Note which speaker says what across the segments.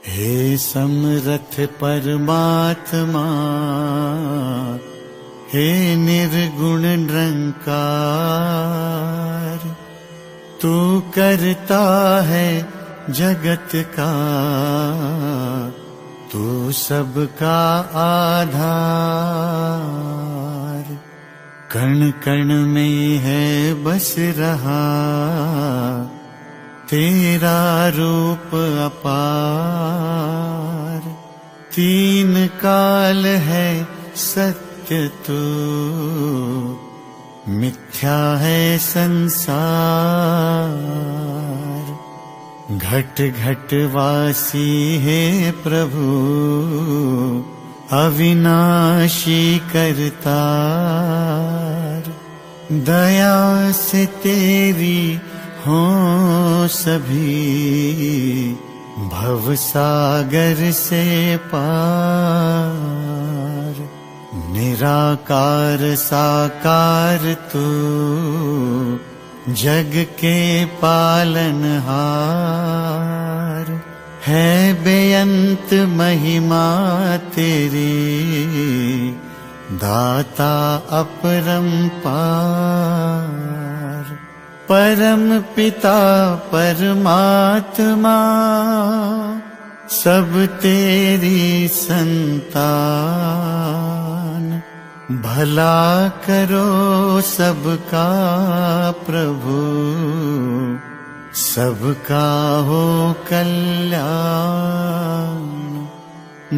Speaker 1: हे समरथ परमात्मा, हे निर्गुण निरंकार, तू करता है जगत का, तू सबका आधार। कण कण में है बस रहा तेरा रूप अपार। तीन काल है सत्य तू, मिथ्या है संसार। घट घट वासी है प्रभु, अविनाशी करतार। दया से तेरी हो सभी, भवसागर से पार। निराकार साकार तू, जग के पालनहार। है बेअंत महिमा तेरी, दाता अपरंपार। परम पिता परमात्मा, सब तेरी संतान। भला करो सबका प्रभु, सबका हो कल्याण।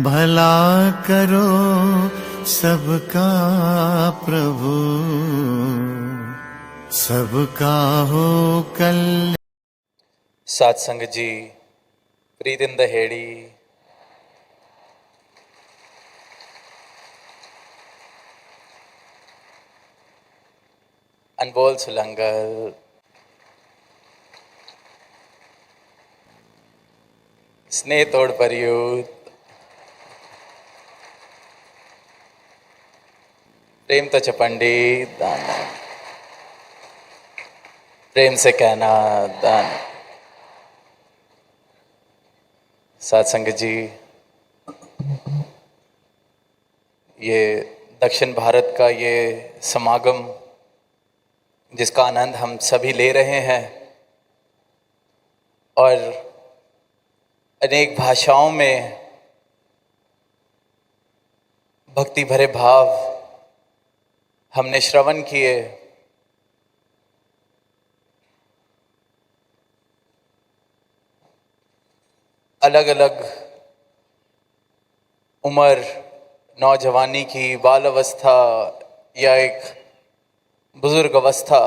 Speaker 1: भला करो सबका प्रभु, सबका हो कल्याण।
Speaker 2: साध संगत जी, प्रीत इन द हेड़ी, अनमोल सुलंगल, स्नेह तोड़ परियुत, प्रेम तो पंडित दान, प्रेम से कहना दान। साध संगत जी, ये दक्षिण भारत का ये समागम जिसका आनंद हम सभी ले रहे हैं और अनेक भाषाओं में भक्ति भरे भाव हमने श्रवण किए। अलग अलग उम्र, नौजवानी की, बाल अवस्था या एक बुजुर्ग अवस्था,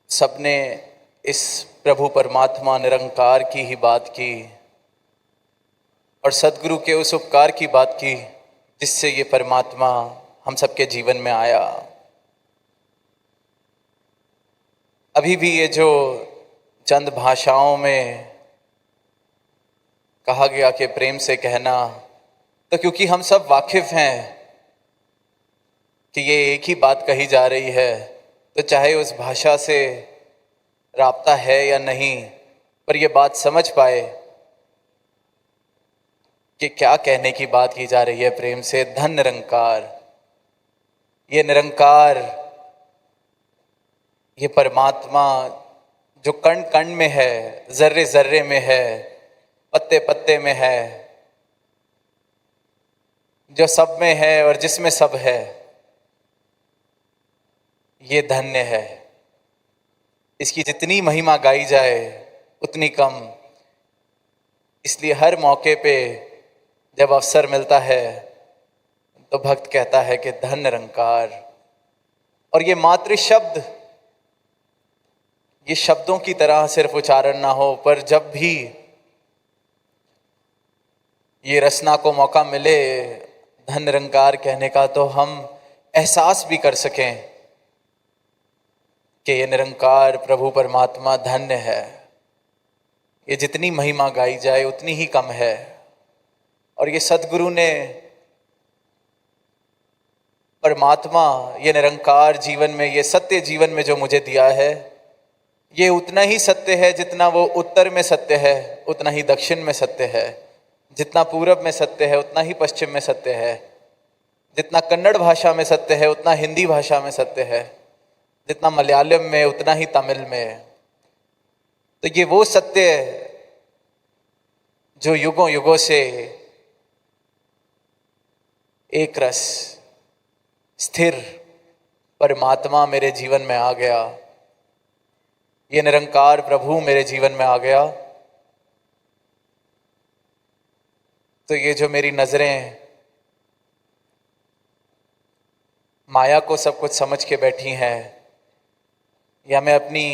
Speaker 2: सबने इस प्रभु परमात्मा निरंकार की ही बात की और सद्गुरु के उस उपकार की बात की जिससे ये परमात्मा हम सबके जीवन में आया। अभी भी ये जो चंद भाषाओं में कहा गया कि प्रेम से कहना, तो क्योंकि हम सब वाकिफ हैं कि ये एक ही बात कही जा रही है, तो चाहे उस भाषा से राब्ता है या नहीं, पर ये बात समझ पाए कि क्या कहने की बात की जा रही है प्रेम से। धन निरंकार, ये निरंकार, ये परमात्मा जो कण कण में है, जर्रे जर्रे में है, पत्ते पत्ते में है, जो सब में है और जिसमें सब है, ये धन्य है। इसकी जितनी महिमा गाई जाए उतनी कम। इसलिए हर मौके पे जब अवसर मिलता है तो भक्त कहता है कि धन निरंकार। और ये मातृ शब्द, ये शब्दों की तरह सिर्फ उच्चारण ना हो, पर जब भी ये रचना को मौका मिले धन निरंकार कहने का, तो हम एहसास भी कर सकें कि ये निरंकार प्रभु परमात्मा धन्य है। ये जितनी महिमा गाई जाए उतनी ही कम है। और ये सद्गुरु ने परमात्मा, ये निरंकार जीवन में, ये सत्य जीवन में जो मुझे दिया है, ये उतना ही सत्य है जितना वो उत्तर में सत्य है, उतना ही दक्षिण में सत्य है। जितना पूरब में सत्य है उतना ही पश्चिम में सत्य है। जितना कन्नड़ भाषा में सत्य है उतना हिंदी भाषा में सत्य है। जितना मलयालम में उतना ही तमिल में। तो ये वो सत्य है जो युगों युगों से एक रस स्थिर परमात्मा मेरे जीवन में आ गया। ये निरंकार प्रभु मेरे जीवन में आ गया। तो ये जो मेरी नजरें माया को सब कुछ समझ के बैठी हैं, या मैं अपनी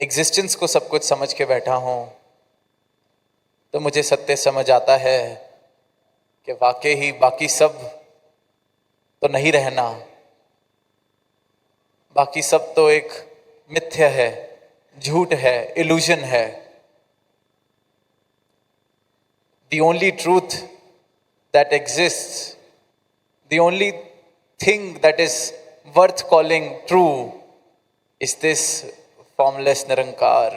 Speaker 2: एग्जिस्टेंस को सब कुछ समझ के बैठा हूं, तो मुझे सत्य समझ आता है कि वाकई ही बाकी सब तो नहीं रहना, बाकी सब तो एक मिथ्या है, झूठ है, इल्यूजन है। The only truth that exists, the only thing that is worth calling true is this formless निरंकार।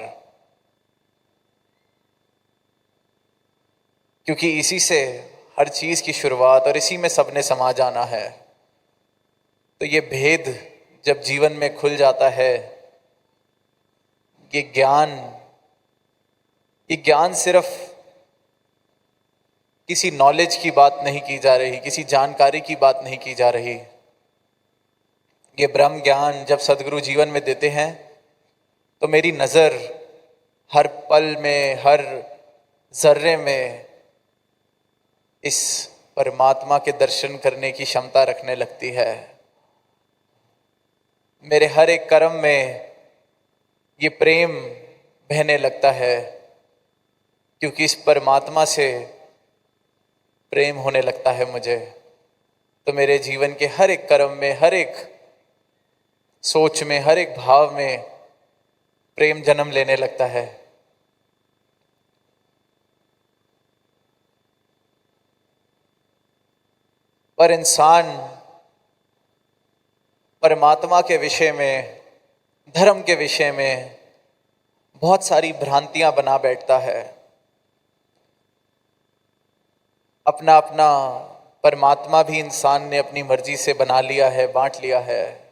Speaker 2: क्योंकि इसी से हर चीज की शुरुआत और इसी में सबने समा जाना है। तो ये भेद जब जीवन में खुल जाता है, ये ज्ञान सिर्फ किसी नॉलेज की बात नहीं की जा रही, किसी जानकारी की बात नहीं की जा रही। ये ब्रह्म ज्ञान जब सदगुरु जीवन में देते हैं तो मेरी नज़र हर पल में, हर जर्रे में इस परमात्मा के दर्शन करने की क्षमता रखने लगती है। मेरे हर एक कर्म में ये प्रेम बहने लगता है, क्योंकि इस परमात्मा से प्रेम होने लगता है मुझे। तो मेरे जीवन के हर एक कर्म में, हर एक सोच में, हर एक भाव में प्रेम जन्म लेने लगता है। पर इंसान परमात्मा के विषय में, धर्म के विषय में बहुत सारी भ्रांतियां बना बैठता है। अपना अपना परमात्मा भी इंसान ने अपनी मर्जी से बना लिया है, बांट लिया है।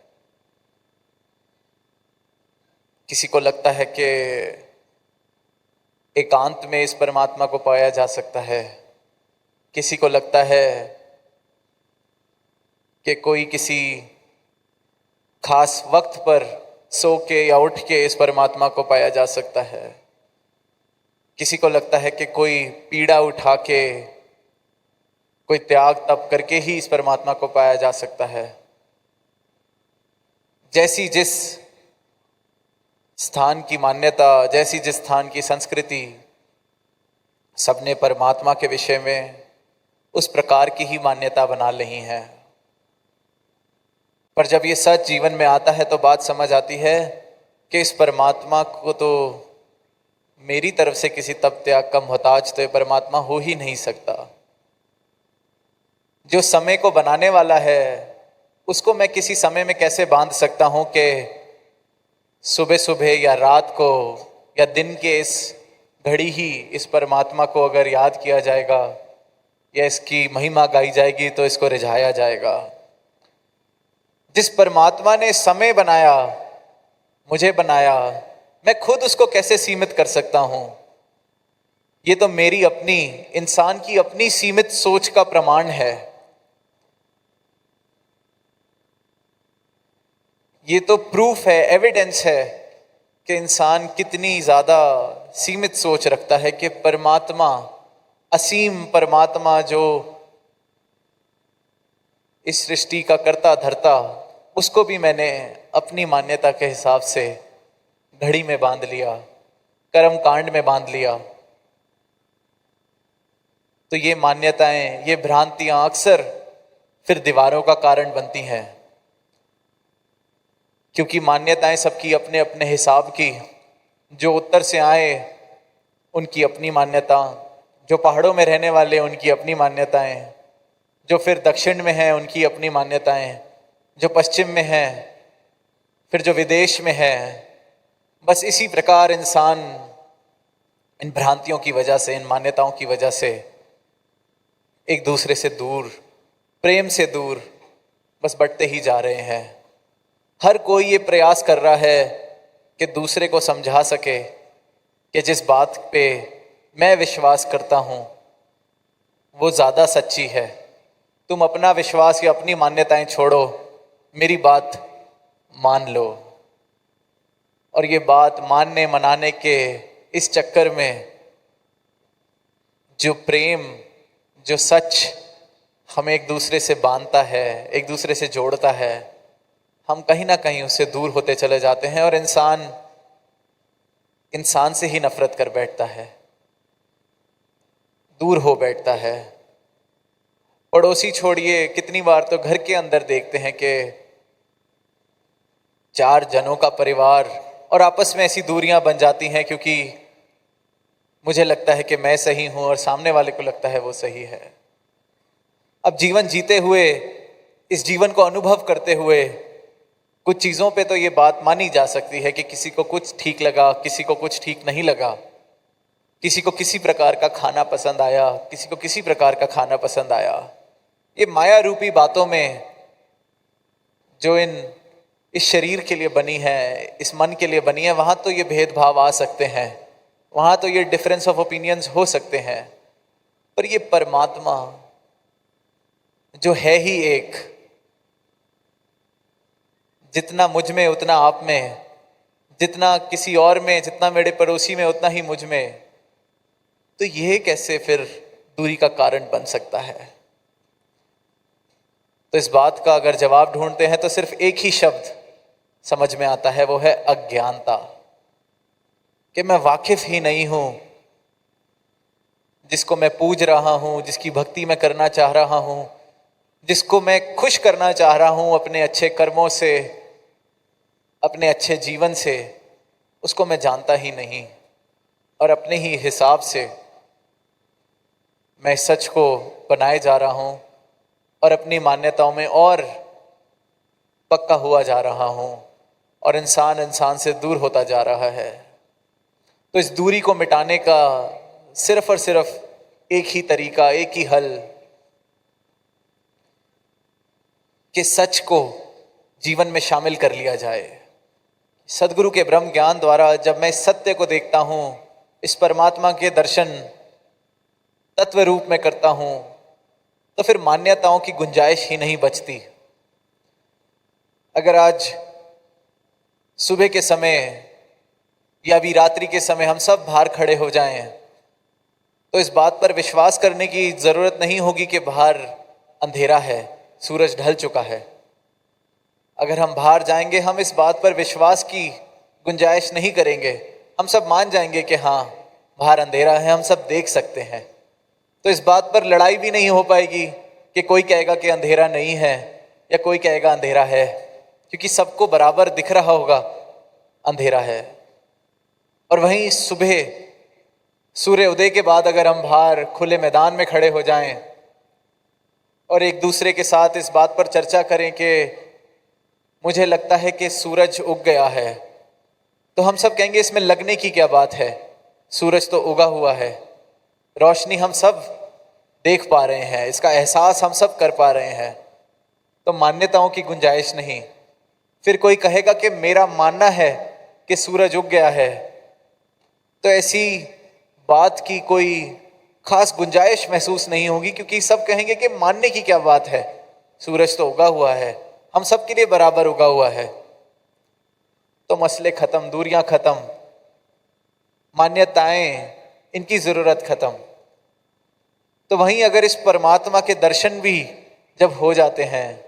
Speaker 2: किसी को लगता है कि एकांत में इस परमात्मा को पाया जा सकता है। किसी को लगता है कि कोई किसी खास वक्त पर सो के या उठ के इस परमात्मा को पाया जा सकता है। किसी को लगता है कि कोई पीड़ा उठा के, कोई त्याग तप करके ही इस परमात्मा को पाया जा सकता है। जैसी जिस स्थान की मान्यता, जैसी जिस स्थान की संस्कृति, सबने परमात्मा के विषय में उस प्रकार की ही मान्यता बना ली है। पर जब ये सच जीवन में आता है तो बात समझ आती है कि इस परमात्मा को तो मेरी तरफ से किसी तप त्याग का मोहताज तो ये परमात्मा हो ही नहीं सकता। जो समय को बनाने वाला है उसको मैं किसी समय में कैसे बांध सकता हूं कि सुबह सुबह या रात को या दिन के इस घड़ी ही इस परमात्मा को अगर याद किया जाएगा या इसकी महिमा गाई जाएगी तो इसको रिझाया जाएगा। जिस परमात्मा ने समय बनाया, मुझे बनाया, मैं खुद उसको कैसे सीमित कर सकता हूं? ये तो मेरी अपनी, इंसान की अपनी सीमित सोच का प्रमाण है। ये तो प्रूफ है, एविडेंस है कि इंसान कितनी ज्यादा सीमित सोच रखता है कि परमात्मा, असीम परमात्मा जो इस सृष्टि का कर्ता धर्ता, उसको भी मैंने अपनी मान्यता के हिसाब से घड़ी में बांध लिया, कर्म कांड में बांध लिया। तो ये मान्यताएं, ये भ्रांतियां अक्सर फिर दीवारों का कारण बनती हैं, क्योंकि मान्यताएं सबकी अपने अपने हिसाब की। जो उत्तर से आए उनकी अपनी मान्यता, जो पहाड़ों में रहने वाले उनकी अपनी मान्यताएं, जो फिर दक्षिण में हैं उनकी अपनी मान्यताएं, जो पश्चिम में हैं, फिर जो विदेश में हैं, बस इसी प्रकार इंसान इन भ्रांतियों की वजह से, इन मान्यताओं की वजह से एक दूसरे से दूर, प्रेम से दूर बस बढ़ते ही जा रहे हैं। हर कोई ये प्रयास कर रहा है कि दूसरे को समझा सके कि जिस बात पे मैं विश्वास करता हूँ वो ज़्यादा सच्ची है। तुम अपना विश्वास या अपनी मान्यताएं छोड़ो, मेरी बात मान लो। और ये बात मानने मनाने के इस चक्कर में जो प्रेम, जो सच हमें एक दूसरे से बांधता है, एक दूसरे से जोड़ता है, हम कहीं ना कहीं उससे दूर होते चले जाते हैं और इंसान इंसान से ही नफरत कर बैठता है, दूर हो बैठता है। पड़ोसी छोड़िए, कितनी बार तो घर के अंदर देखते हैं कि 4 जनों का परिवार और आपस में ऐसी दूरियां बन जाती हैं क्योंकि मुझे लगता है कि मैं सही हूं और सामने वाले को लगता है वो सही है। अब जीवन जीते हुए, इस जीवन को अनुभव करते हुए कुछ चीज़ों पे तो ये बात मानी जा सकती है कि किसी को कुछ ठीक लगा, किसी को कुछ ठीक नहीं लगा, किसी को किसी प्रकार का खाना पसंद आया, किसी को किसी प्रकार का खाना पसंद आया। ये माया रूपी बातों में जो इस शरीर के लिए बनी है, इस मन के लिए बनी है, वहाँ तो ये भेदभाव आ सकते हैं, वहाँ तो ये डिफरेंस ऑफ ओपिनियंस हो सकते हैं, पर ये परमात्मा जो है ही एक, जितना मुझ में उतना आप में, जितना किसी और में, जितना मेरे पड़ोसी में उतना ही मुझ में, तो ये कैसे फिर दूरी का कारण बन सकता है? तो इस बात का अगर जवाब ढूंढते हैं तो सिर्फ एक ही शब्द समझ में आता है, वो है अज्ञानता। कि मैं वाकिफ ही नहीं हूं, जिसको मैं पूज रहा हूं, जिसकी भक्ति मैं करना चाह रहा हूं, जिसको मैं खुश करना चाह रहा हूं अपने अच्छे कर्मों से, अपने अच्छे जीवन से, उसको मैं जानता ही नहीं और अपने ही हिसाब से मैं सच को बनाए जा रहा हूं और अपनी मान्यताओं में और पक्का हुआ जा रहा हूं और इंसान इंसान से दूर होता जा रहा है। तो इस दूरी को मिटाने का सिर्फ और सिर्फ एक ही तरीका, एक ही हल, कि सच को जीवन में शामिल कर लिया जाए। सदगुरु के ब्रह्म ज्ञान द्वारा जब मैं इस सत्य को देखता हूं, इस परमात्मा के दर्शन तत्व रूप में करता हूं, तो फिर मान्यताओं की गुंजाइश ही नहीं बचती। अगर आज सुबह के समय या भी रात्रि के समय हम सब बाहर खड़े हो जाएं, तो इस बात पर विश्वास करने की जरूरत नहीं होगी कि बाहर अंधेरा है, सूरज ढल चुका है। अगर हम बाहर जाएंगे, हम इस बात पर विश्वास की गुंजाइश नहीं करेंगे, हम सब मान जाएंगे कि हाँ बाहर अंधेरा है, हम सब देख सकते हैं। तो इस बात पर लड़ाई भी नहीं हो पाएगी कि कोई कहेगा कि अंधेरा नहीं है या कोई कहेगा अंधेरा है, क्योंकि सबको बराबर दिख रहा होगा अंधेरा है। और वहीं सुबह सूर्य उदय के बाद अगर हम बाहर खुले मैदान में खड़े हो जाएं और एक दूसरे के साथ इस बात पर चर्चा करें कि मुझे लगता है कि सूरज उग गया है, तो हम सब कहेंगे इसमें लगने की क्या बात है, सूरज तो उगा हुआ है, रोशनी हम सब देख पा रहे हैं, इसका एहसास हम सब कर पा रहे हैं। तो मान्यताओं की गुंजाइश नहीं। फिर कोई कहेगा कि मेरा मानना है कि सूरज उग गया है, तो ऐसी बात की कोई खास गुंजाइश महसूस नहीं होगी, क्योंकि सब कहेंगे कि मानने की क्या बात है, सूरज तो उगा हुआ है, हम सब के लिए बराबर उगा हुआ है। तो मसले खत्म, दूरियां खत्म, मान्यताएं, इनकी जरूरत खत्म। तो वहीं अगर इस परमात्मा के दर्शन भी जब हो जाते हैं,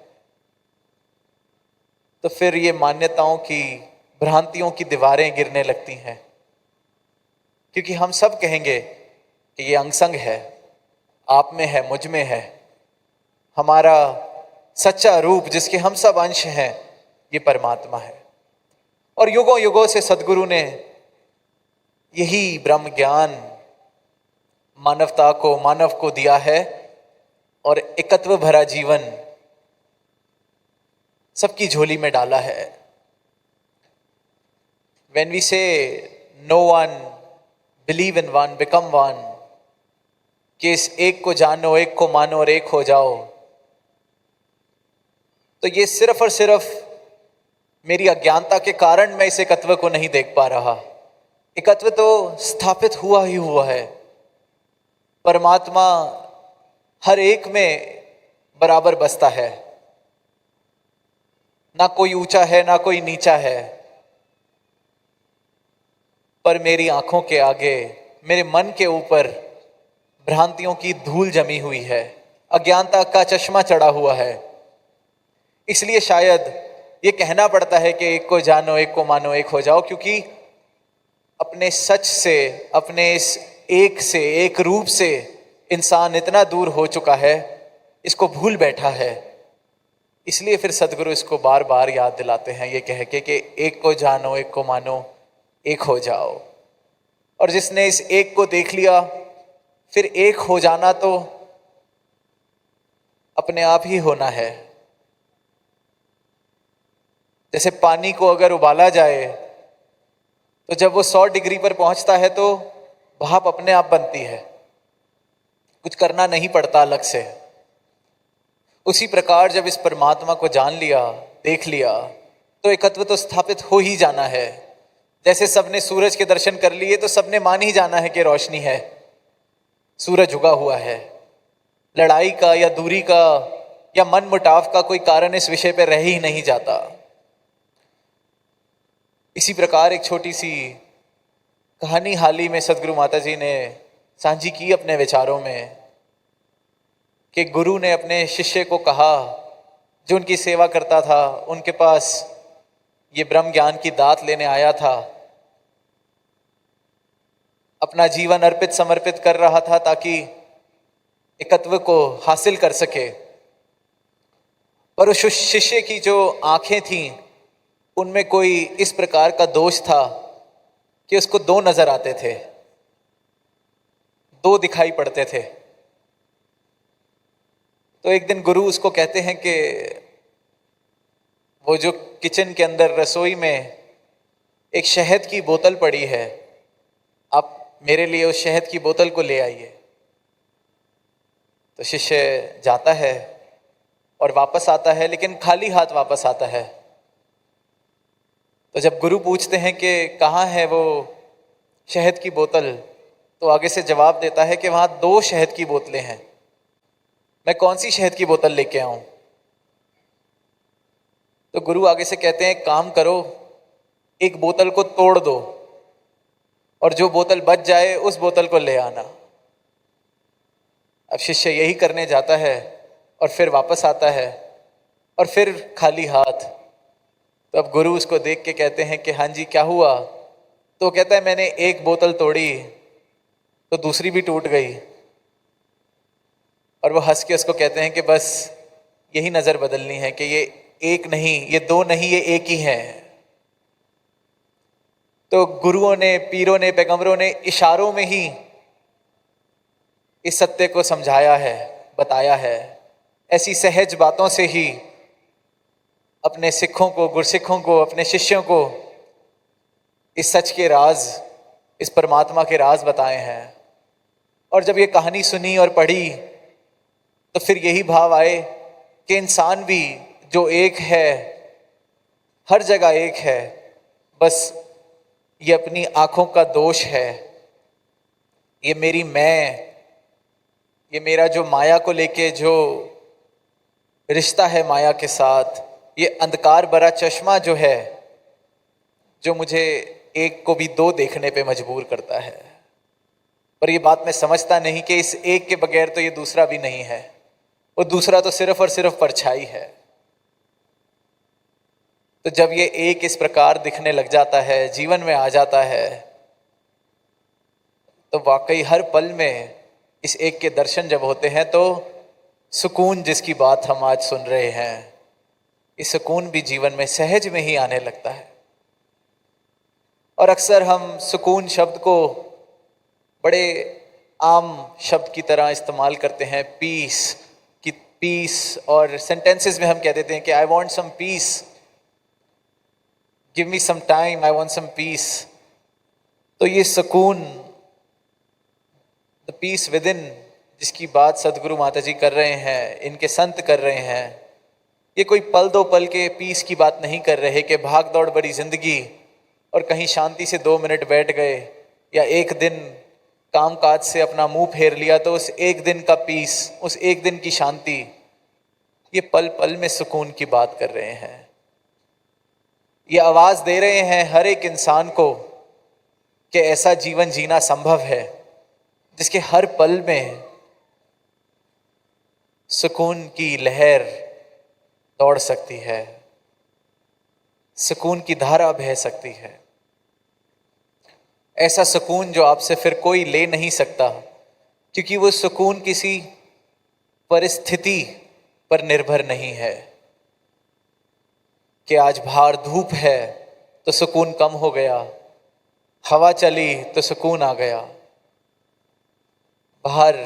Speaker 2: तो फिर ये मान्यताओं की, भ्रांतियों की दीवारें गिरने लगती हैं, क्योंकि हम सब कहेंगे कि ये अंग-संग है, आप में है, मुझ में है, हमारा सच्चा रूप जिसके हम सब अंश हैं, ये परमात्मा है। और युगों युगों से सदगुरु ने यही ब्रह्म ज्ञान मानवता को, मानव को दिया है और एकत्व भरा जीवन सबकी झोली में डाला है। when we say no one, believe in one, become one, कि इस एक को जानो, एक को मानो और एक हो जाओ, तो ये सिर्फ और सिर्फ मेरी अज्ञानता के कारण मैं इस एकत्व को नहीं देख पा रहा। एकत्व तो स्थापित हुआ ही हुआ है। परमात्मा हर एक में बराबर बसता है, ना कोई ऊंचा है ना कोई नीचा है। पर मेरी आंखों के आगे, मेरे मन के ऊपर भ्रांतियों की धूल जमी हुई है, अज्ञानता का चश्मा चढ़ा हुआ है। इसलिए शायद ये कहना पड़ता है कि एक को जानो, एक को मानो, एक हो जाओ, क्योंकि अपने सच से, अपने इस एक से, एक रूप से इंसान इतना दूर हो चुका है, इसको भूल बैठा है। इसलिए फिर सदगुरु इसको बार बार याद दिलाते हैं ये कह के कि एक को जानो, एक को मानो, एक हो जाओ। और जिसने इस एक को देख लिया, फिर एक हो जाना तो अपने आप ही होना है। जैसे पानी को अगर उबाला जाए तो जब वो 100 डिग्री पर पहुंचता है तो भाप अपने आप बनती है, कुछ करना नहीं पड़ता अलग से। उसी प्रकार जब इस परमात्मा को जान लिया, देख लिया, तो एकत्व तो स्थापित हो ही जाना है। जैसे सबने सूरज के दर्शन कर लिए तो सबने मान ही जाना है कि रोशनी है, सूरज उगा हुआ है। लड़ाई का या दूरी का या मन मुटाव का कोई कारण इस विषय पर रह ही नहीं जाता। इसी प्रकार एक छोटी सी कहानी हाल ही में सदगुरु माता जी ने साझी की अपने विचारों में, कि गुरु ने अपने शिष्य को कहा, जो उनकी सेवा करता था, उनके पास ये ब्रह्म ज्ञान की दात लेने आया था, अपना जीवन अर्पित समर्पित कर रहा था ताकि एकत्व को हासिल कर सके। पर उस शिष्य की जो आंखें थीं, उनमें कोई इस प्रकार का दोष था कि उसको दो नजर आते थे, दो दिखाई पड़ते थे। तो एक दिन गुरु उसको कहते हैं कि वो जो किचन के अंदर रसोई में एक शहद की बोतल पड़ी है, आप मेरे लिए उस शहद की बोतल को ले आइए। तो शिष्य जाता है और वापस आता है, लेकिन खाली हाथ वापस आता है। तो जब गुरु पूछते हैं कि कहाँ है वो शहद की बोतल, तो आगे से जवाब देता है कि वहाँ 2 शहद की बोतलें हैं, मैं कौन सी शहद की बोतल लेके आऊं। तो गुरु आगे से कहते हैं, काम करो, एक बोतल को तोड़ दो और जो बोतल बच जाए उस बोतल को ले आना। अब शिष्य यही करने जाता है और फिर वापस आता है और फिर खाली हाथ। तो अब गुरु उसको देख के कहते हैं कि हाँ जी क्या हुआ। तो कहता है, मैंने एक बोतल तोड़ी तो दूसरी भी टूट गई। और वो हंस के उसको कहते हैं कि बस यही नजर बदलनी है कि ये एक नहीं, ये 2 नहीं, ये एक ही है। तो गुरुओं ने, पीरों ने, पैगंबरों ने इशारों में ही इस सत्य को समझाया है, बताया है। ऐसी सहज बातों से ही अपने सिखों को, गुरसिखों को, अपने शिष्यों को इस सच के राज, इस परमात्मा के राज बताए हैं। और जब ये कहानी सुनी और पढ़ी तो फिर यही भाव आए कि इंसान भी जो एक है, हर जगह एक है, बस ये अपनी आंखों का दोष है। ये मेरी मैं, ये मेरा जो माया को लेके जो रिश्ता है माया के साथ, ये अंधकार भरा चश्मा जो है, जो मुझे एक को भी 2 देखने पे मजबूर करता है। पर ये बात मैं समझता नहीं कि इस एक के बगैर तो ये दूसरा भी नहीं है, वो दूसरा तो सिर्फ और सिर्फ परछाई है। तो जब ये एक इस प्रकार दिखने लग जाता है, जीवन में आ जाता है, तो वाकई हर पल में इस एक के दर्शन जब होते हैं तो सुकून, जिसकी बात हम आज सुन रहे हैं, इस सुकून भी जीवन में सहज में ही आने लगता है। और अक्सर हम सुकून शब्द को बड़े आम शब्द की तरह इस्तेमाल करते हैं, पीस की, पीस, और सेंटेंसेस में हम कह देते हैं कि I want some peace. Give me some time, I want some peace. तो ये सुकून, द पीस विद इन, जिसकी बात सदगुरु माता जी कर रहे हैं, इनके संत कर रहे हैं, ये कोई पल दो पल के पीस की बात नहीं कर रहे कि भाग दौड़ बड़ी जिंदगी और कहीं शांति से 2 मिनट बैठ गए या एक दिन काम काज से अपना मुंह फेर लिया तो उस एक दिन का पीस, उस एक दिन की शांति, ये पल पल में सुकून की बात कर रहे हैं। ये आवाज दे रहे हैं हर एक इंसान को कि ऐसा जीवन जीना संभव है जिसके हर पल में सुकून की लहर दौड़ सकती है, सुकून की धारा बह सकती है। ऐसा सुकून जो आपसे फिर कोई ले नहीं सकता, क्योंकि वो सुकून किसी परिस्थिति पर निर्भर नहीं है कि आज बाहर धूप है तो सुकून कम हो गया, हवा चली तो सुकून आ गया, बाहर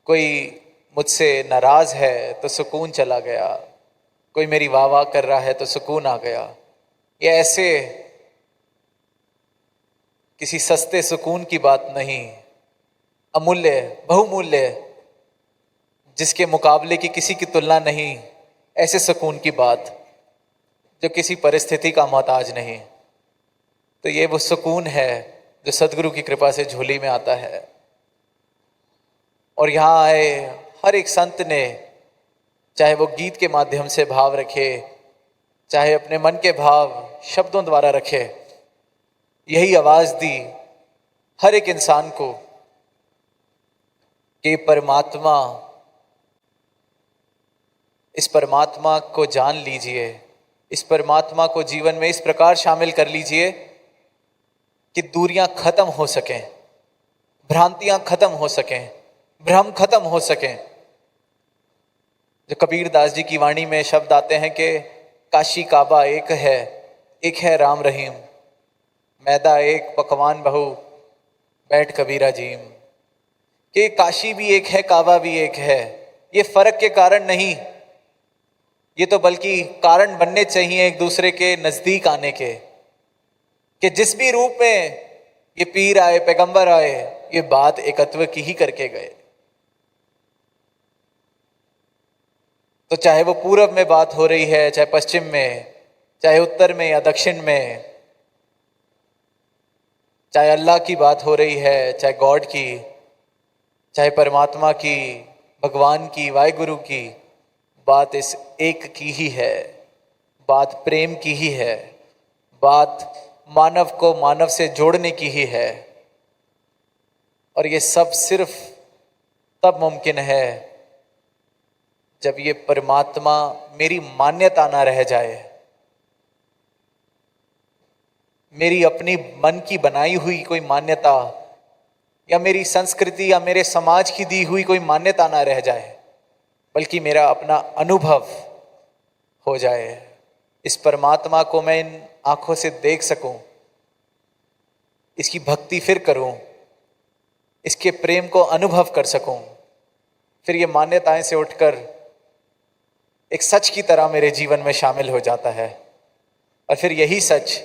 Speaker 2: कोई मुझसे नाराज है तो सुकून चला गया, कोई मेरी वाह वाह कर रहा है तो सुकून आ गया। ये ऐसे किसी सस्ते सुकून की बात नहीं, अमूल्य, बहुमूल्य, जिसके मुकाबले की किसी की तुलना नहीं, ऐसे सुकून की बात जो किसी परिस्थिति का मोहताज नहीं। तो ये वो सुकून है जो सदगुरु की कृपा से झोली में आता है। और यहाँ आए हर एक संत ने, चाहे वो गीत के माध्यम से भाव रखे, चाहे अपने मन के भाव शब्दों द्वारा रखे, यही आवाज दी हर एक इंसान को कि परमात्मा, इस परमात्मा को जान लीजिए, इस परमात्मा को जीवन में इस प्रकार शामिल कर लीजिए कि दूरियां खत्म हो सकें, भ्रांतियां खत्म हो सकें, भ्रम खत्म हो सकें। जो कबीर दास जी की वाणी में शब्द आते हैं कि काशी काबा एक है राम रहीम, मैदा एक पकवान बहु, बैठ कबीरा जीम। कि काशी भी एक है, काबा भी एक है, ये फर्क के कारण नहीं, ये तो बल्कि कारण बनने चाहिए एक दूसरे के नजदीक आने के, कि जिस भी रूप में ये पीर आए, पैगंबर आए, ये बात एकत्व की ही करके गए। तो चाहे वो पूरब में बात हो रही है, चाहे पश्चिम में, चाहे उत्तर में या दक्षिण में, चाहे अल्लाह की बात हो रही है, चाहे गॉड की, चाहे परमात्मा की, भगवान की, वाहिगुरु की, बात इस एक की ही है, बात प्रेम की ही है, बात मानव को मानव से जोड़ने की ही है। और ये सब सिर्फ तब मुमकिन है जब ये परमात्मा मेरी मान्यता ना रह जाए, मेरी अपनी मन की बनाई हुई कोई मान्यता या मेरी संस्कृति या मेरे समाज की दी हुई कोई मान्यता ना रह जाए, बल्कि मेरा अपना अनुभव हो जाए। इस परमात्मा को मैं इन आंखों से देख सकूं, इसकी भक्ति फिर करूं, इसके प्रेम को अनुभव कर सकूं, फिर ये मान्यताएं से उठकर एक सच की तरह मेरे जीवन में शामिल हो जाता है। और फिर यही सच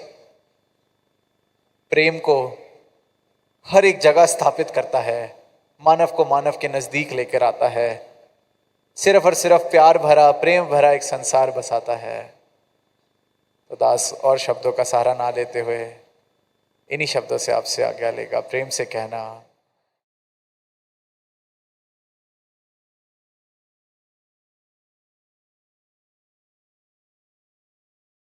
Speaker 2: प्रेम को हर एक जगह स्थापित करता है, मानव को मानव के नजदीक लेकर आता है, सिर्फ और सिर्फ प्यार भरा, प्रेम भरा एक संसार बसाता है। तो दास और शब्दों का सहारा ना लेते हुए इन्हीं शब्दों से आपसे आज्ञा लेगा। प्रेम से कहना,